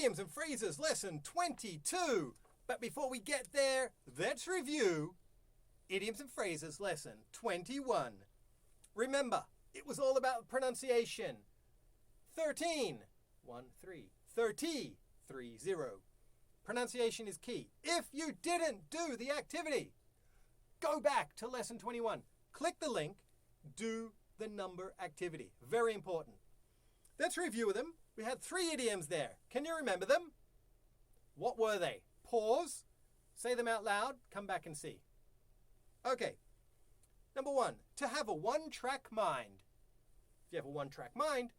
Idioms and Phrases Lesson 22. But before we get there, let's review Idioms and Phrases Lesson 21. Remember, it was all about pronunciation. 13. 1, 3. 30. 3, 0. Pronunciation is key. If you didn't do the activity, go back to Lesson 21. Click the link. Do the number activity. Very important. Let's review them. We had 3 idioms there. Can you remember them? What were they? Pause. Say them out loud. Come back and see. Okay. Number 1, to have a one-track mind. If you have a one-track mind,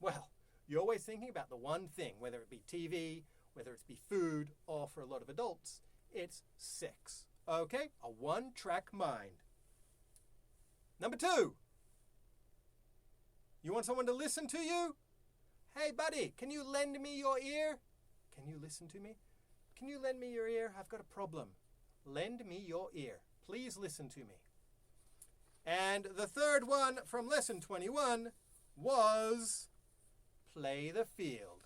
well, you're always thinking about the one thing, whether it be TV, whether it be food, or for a lot of adults, it's sex. Okay? A one-track mind. Number 2, you want someone to listen to you? Hey, buddy, can you lend me your ear? Can you listen to me? Can you lend me your ear? I've got a problem. Lend me your ear. Please listen to me. And the third one from Lesson 21 was play the field.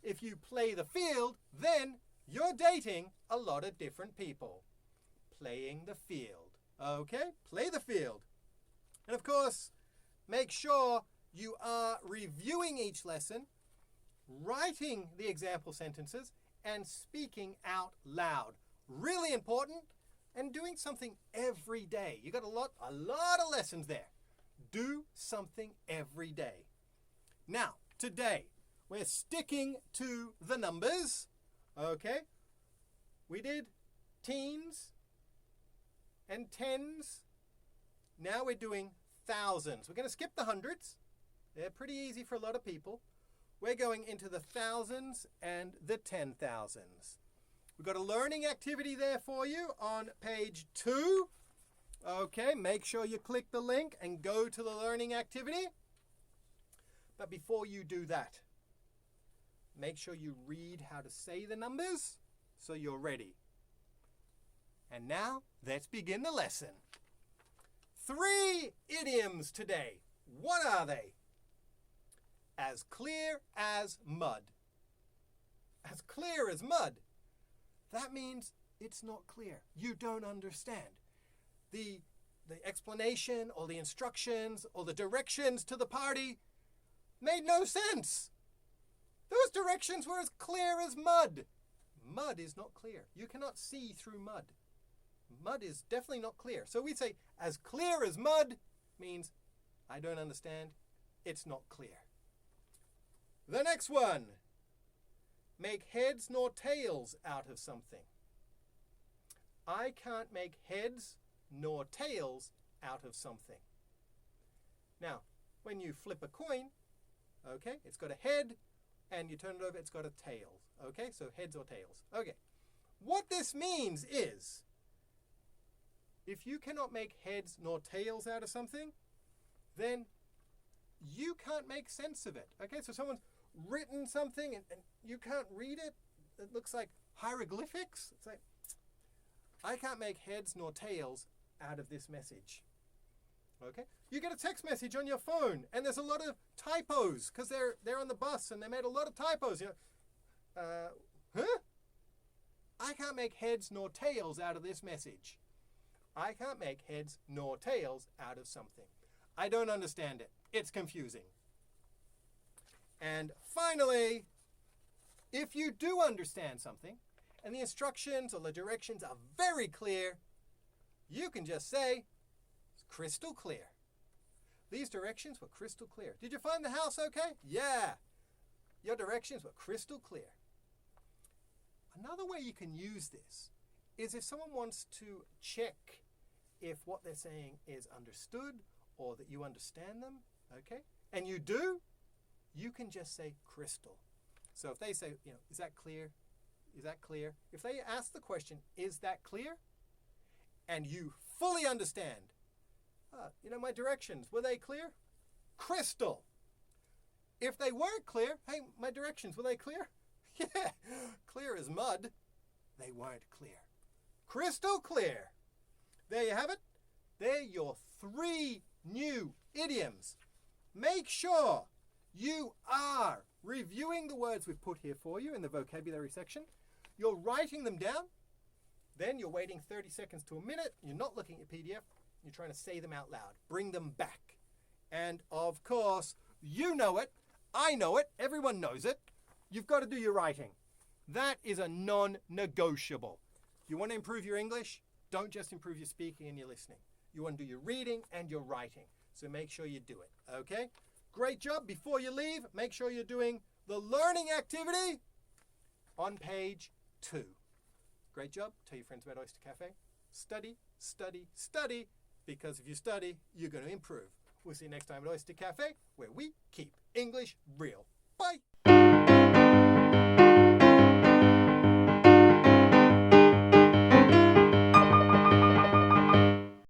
If you play the field, then you're dating a lot of different people. Playing the field. Okay? Play the field. And of course, make sure you are reviewing each lesson, writing the example sentences, and speaking out loud. Really important. And doing something every day. You got a lot of lessons there. Do something every day. Now, today, we're sticking to the numbers. Okay? We did teens and tens. Now we're doing thousands. We're going to skip the hundreds. They're pretty easy for a lot of people. We're going into the thousands and the 10,000s. We've got a learning activity there for you on page 2. Okay, make sure you click the link and go to the learning activity. But before you do that, make sure you read how to say the numbers so you're ready. And now, let's begin the lesson. 3 idioms today. What are they? As clear as mud. As clear as mud. That means it's not clear. You don't understand. The explanation or the instructions or the directions to the party made no sense. Those directions were as clear as mud. Mud is not clear. You cannot see through mud. Mud is definitely not clear. So we say as clear as mud means I don't understand. It's not clear. The next one. Make heads nor tails out of something. I can't make heads nor tails out of something. Now, when you flip a coin, okay, it's got a head, and you turn it over, it's got a tail. Okay, so heads or tails. Okay, what this means is, if you cannot make heads nor tails out of something, then you can't make sense of it. Okay, so someone's written something and you can't read it. It looks like hieroglyphics. It's like, I can't make heads nor tails out of this message. Okay? You get a text message on your phone and there's a lot of typos because they're on the bus and they made a lot of typos. You know, huh? I can't make heads nor tails out of this message. I can't make heads nor tails out of something. I don't understand it. It's confusing. And finally, if you do understand something and the instructions or the directions are very clear, you can just say, it's crystal clear. These directions were crystal clear. Did you find the house okay? Yeah. Your directions were crystal clear. Another way you can use this is if someone wants to check if what they're saying is understood or that you understand them, okay? And you do, you can just say crystal. So if they say, you know, is that clear? Is that clear? If they ask the question, is that clear? And you fully understand, you know, my directions, were they clear? Crystal. If they weren't clear, hey, my directions, were they clear? Yeah, clear as mud. They weren't clear. Crystal clear. There you have it. They're your 3 new idioms. Make sure you are reviewing the words we've put here for you in the vocabulary section. You're writing them down. Then you're waiting 30 seconds to a minute. You're not looking at your PDF. You're trying to say them out loud. Bring them back. And of course, you know it. I know it. Everyone knows it. You've got to do your writing. That is a non-negotiable. You want to improve your English? Don't just improve your speaking and your listening. You want to do your reading and your writing. So make sure you do it, okay? Great job. Before you leave, make sure you're doing the learning activity on page 2. Great job. Tell your friends about Oyster Cafe. Study, study, study, because if you study, you're going to improve. We'll see you next time at Oyster Cafe, where we keep English real. Bye.